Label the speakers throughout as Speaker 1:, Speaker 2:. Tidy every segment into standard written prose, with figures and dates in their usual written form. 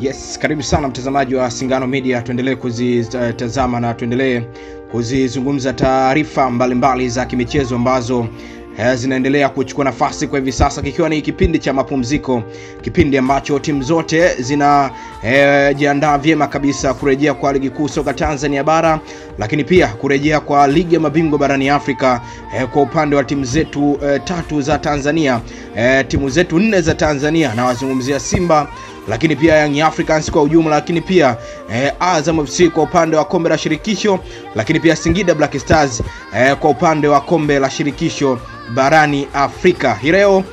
Speaker 1: Yes, karibu sana mtazamaji wa Singano Media. Tuendelee kuzitazama na tuendelee kuzizungumza taarifa mbalimbali za kimichezo ambazo zinaendelea kuchukua nafasi kwa hivi sasa, kikiwa ni kipindi cha mapumziko, kipindi ambacho timu zote zinajiandaa vyema kabisa kurejea kwa ligi kuu soka Tanzania bara, lakini pia kurejea kwa ligi ya mabingwa barani Afrika. Kwa upande wa timu zetu tatu za Tanzania, timu zetu 4 za Tanzania, na wazungumzia Simba, lakini pia Young Africans kwa ujumla, lakini pia Azam FC kwa upande wa kombe la shirikisho, lakini pia Singida Black Stars kwa upande wa kombe la shirikisho barani Afrika. Leo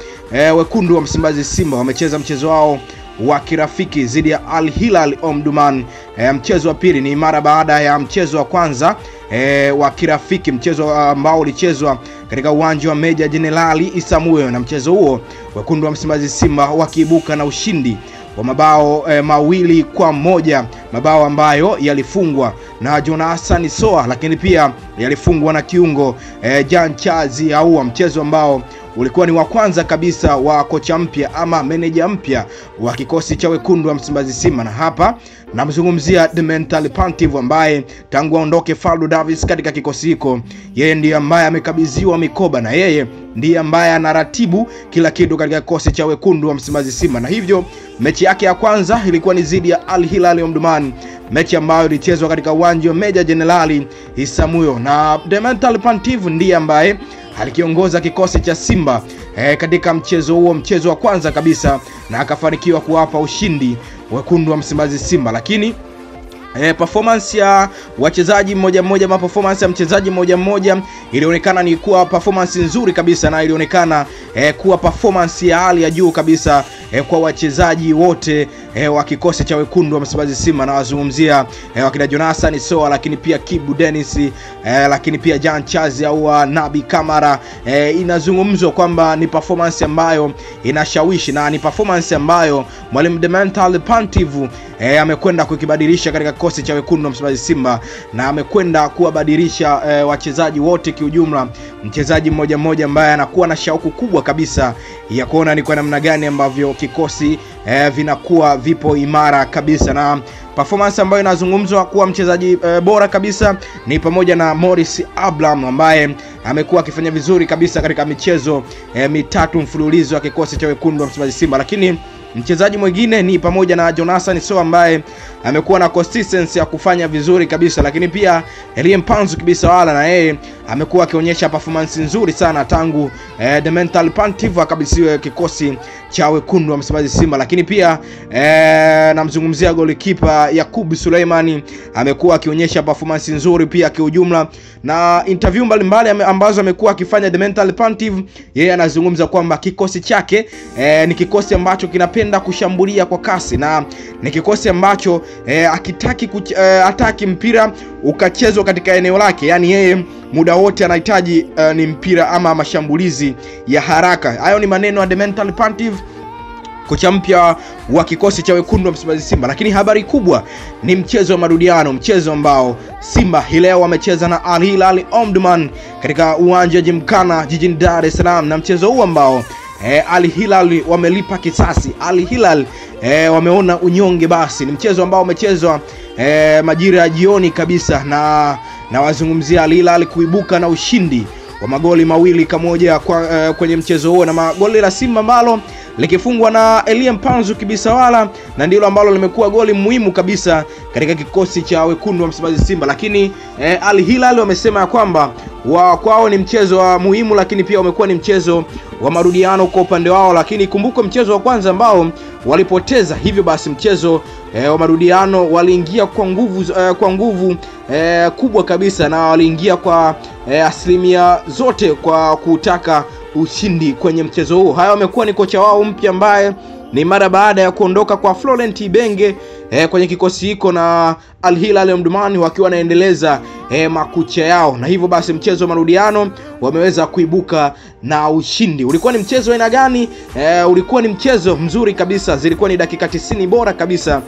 Speaker 1: wekundu wa Msimbazi Simba wamecheza mchezo wao wa kirafiki dhidi ya Al Hilal Omdurman. Mchezo wa pili ni mara baada ya mchezo wa kwanza wa kirafiki, mchezo ambao ulichezwa katika uwanja wa Meja Jenerali Isamuhyo, na mchezo huo wekundu wa Msimbazi Simba wakiibuka na ushindi wa mabao 2-1, mabao ambayo yalifungwa na Jonathan Soa, lakini pia yalifungwa na kiungo Jean Chazi Ahoua, mchezo ambao ulikuwa ni wa kwanza kabisa wa kocha mpya ama meneja mpya wa kikosi cha wekundu wa Msimbazi Simba. Na hapa namzungumzia the mental pantive, ambaye tangu aondoke Faldo Davis katika kikosi hiko, yeye ndiye ambaye amekabidhiwa mikoba, na yeye ndiye ambaye anaratibu kila kitu katika kikosi cha wekundu wa Msimbazi Simba. Na hivyo mechi yake ya kwanza ilikuwa ni dhidi ya Al Hilal Omdurman, mechi ambayo ilichezwa katika uwanja wa Meja Jenerali Isamuhyo, na the mental pantive ndiye ambaye alikiongoza kikosi cha Simba katika mchezo huo, mchezo wa kwanza kabisa, na akafanikiwa kuwapa ushindi wekundu wa Msimbazi Simba. Lakini performance ya wachezaji mmoja mmoja, performance ya mchezaji mmoja mmoja ilionekana ni kuwa performance nzuri kabisa, na ilionekana kuwa performance ya hali ya juu kabisa kwa wachezaji wote wa kikosi cha wekundu wa Msimbazi Simba. Na wazungumzia wakina Jonathan Soa, lakini pia Kibu Dennis, lakini pia Jean Chazi Ahoua, Nabi Kamara. Inazungumzwa kwamba ni performance ambayo inashawishi, na ni performance ambayo mwalimu the mental pantive amekwenda kukibadilisha katika kikosi cha wekundu wa Msimbazi Simba, na amekwenda kuwabadilisha wachezaji wote kiujumla, mchezaji mmoja mmoja ambaye anakuwa na shauku kubwa kabisa ya kuona ni kwa namna gani ambavyo kikosi vinakuwa vipo imara kabisa. Na performance ambayo inazungumzwa kuwa mchezaji bora kabisa ni pamoja na Morris Abraham, ambaye amekuwa akifanya vizuri kabisa katika michezo mitatu mfululizo wa kikosi cha wekundu wa Msimbazi Simba. Lakini mchezaji mwingine ni pamoja na Jonathan Soa, ambaye amekuwa na consistency ya kufanya vizuri kabisa, lakini pia Elie Mpanzu kabisa wala, na yeye amekuwa akionyesha performance nzuri sana tangu the mental pantive akabisiwe kikosi cha wekundu wa Msimbazi Simba. Lakini pia namzungumzia goalkeeper Yakub Suleimani, amekuwa akionyesha performance nzuri pia kiujumla, na interview mbalimbali ambazo amekuwa akifanya the mental pantive, yeye anazungumza kwamba kikosi chake ni kikosi ambacho kinapenda kushambulia kwa kasi, na ni kikosi ambacho hataki mpira ukachezwa katika eneo lake, yani yeye muda wote anahitaji ni mpira ama mashambulizi ya haraka. Hayo ni maneno ya the mental pantive, kocha mpya wa kikosi cha wekundu wa Msimbazi Simba. Lakini habari kubwa ni mchezo wa marudiano, mchezo ambao Simba leo wamecheza na Al Hilal Omdurman katika uwanja wa Gymkhana jijini Dar es Salaam, na mchezo huu ambao Al Hilal wamelipa kisasi, Al Hilal wameona unyonge. Basi ni mchezo ambao umechezwa majira ya jioni kabisa, na wazungumzia Al Hilal kuibuka na ushindi wa magoli 2-1 kwenye mchezo huo, na magoli la Simba ambalo likifungwa na Elie Mpanzu Kibisawala, na ndilo ambalo limekuwa goli muhimu kabisa katika kikosi cha wekundu wa Msimbazi Simba. Lakini Al Hilal wamesema ya kwamba kwao ni mchezo wa muhimu, lakini pia umekuwa ni mchezo wa marudiano kwa upande wao. Lakini kumbuka mchezo wa kwanza ambao walipoteza, hivyo basi mchezo wa marudiano waliingia kwa nguvu kubwa kabisa, na waliingia kwa asilimia zote kwa kutaka ushindi kwenye mchezo huu. Haya wamekuwa ni kocha wao mpya, ambaye ni mara baada ya kuondoka kwa Florent Ibenge kwenye kikosi hiko, na Al Hilal Omdurman wakiwa naendeleza makucha yao, na hivyo basi mchezo wa marudiano wameweza kuibuka na ushindi. Ulikuwa ni mchezo aina gani? Ulikuwa ni mchezo mzuri kabisa, zilikuwa ni dakika 90 bora kabisa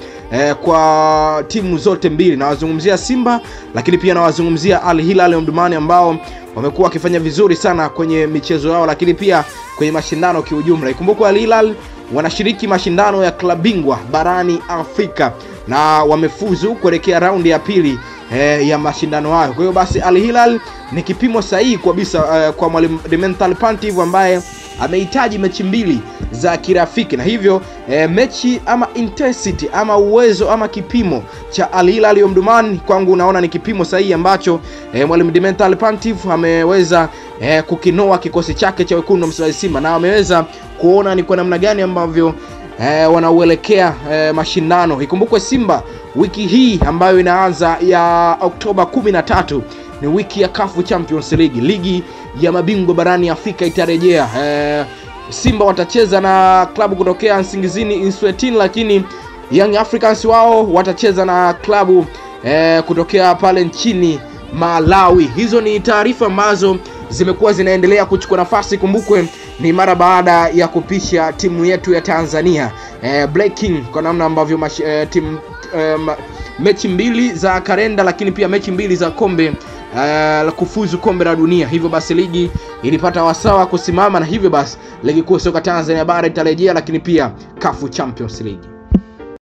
Speaker 1: kwa timu zote mbili, na wazungumzia Simba, lakini pia na wazungumzia Al Hilal Omdurman, ambao wamekuwa wakifanya vizuri sana kwenye michezo yao, lakini pia kwenye mashindano kiujumla. Ikumbukwe Al Hilal wanashiriki mashindano ya klabu bingwa barani Afrika na wamefuzu kuelekea raundi ya pili ya mashindano hayo. Kwa hiyo basi Al Hilal ni kipimo sahihi kabisa kwa mwalimu Dimitri Pantev ambaye amehitaji mechi mbili za kirafiki, na hivyo mechi ama intensity ama uwezo ama kipimo cha Al Hilal Omdurman kwangu naona ni kipimo sahihi ambacho mwalimu Dimitri Pantev ameweza kukinoa kikosi chake cha wekundu wa Msimbazi Simba, na ameweza kuona ni kwa namna gani ambavyo wanauelekea mashindano. Ikumbukwe Simba wiki hii ambayo inaanza ya Oktoba 13 ni wiki ya CAF Champions League, ligi ya mabingwa barani Afrika itarejea. Simba watacheza na klabu kutokea Nsingizini Inswetini, lakini Young Africans wao watacheza na klabu kutokea pale nchini Malawi. Hizo ni taarifa ambazo zimekuwa zinaendelea kuchukua nafasi. Kumbukwe ni mara baada ya kupisha timu yetu ya Tanzania breaking kwa namna ambavyo mechi mbili za kalenda, lakini pia mechi mbili za kombe la kufuzu kombe la dunia. Hivyo basi ligi ilipata wasawa kusimama, na hivyo basi ligi kuu soka Tanzania bara itarejea, lakini pia CAF Champions League.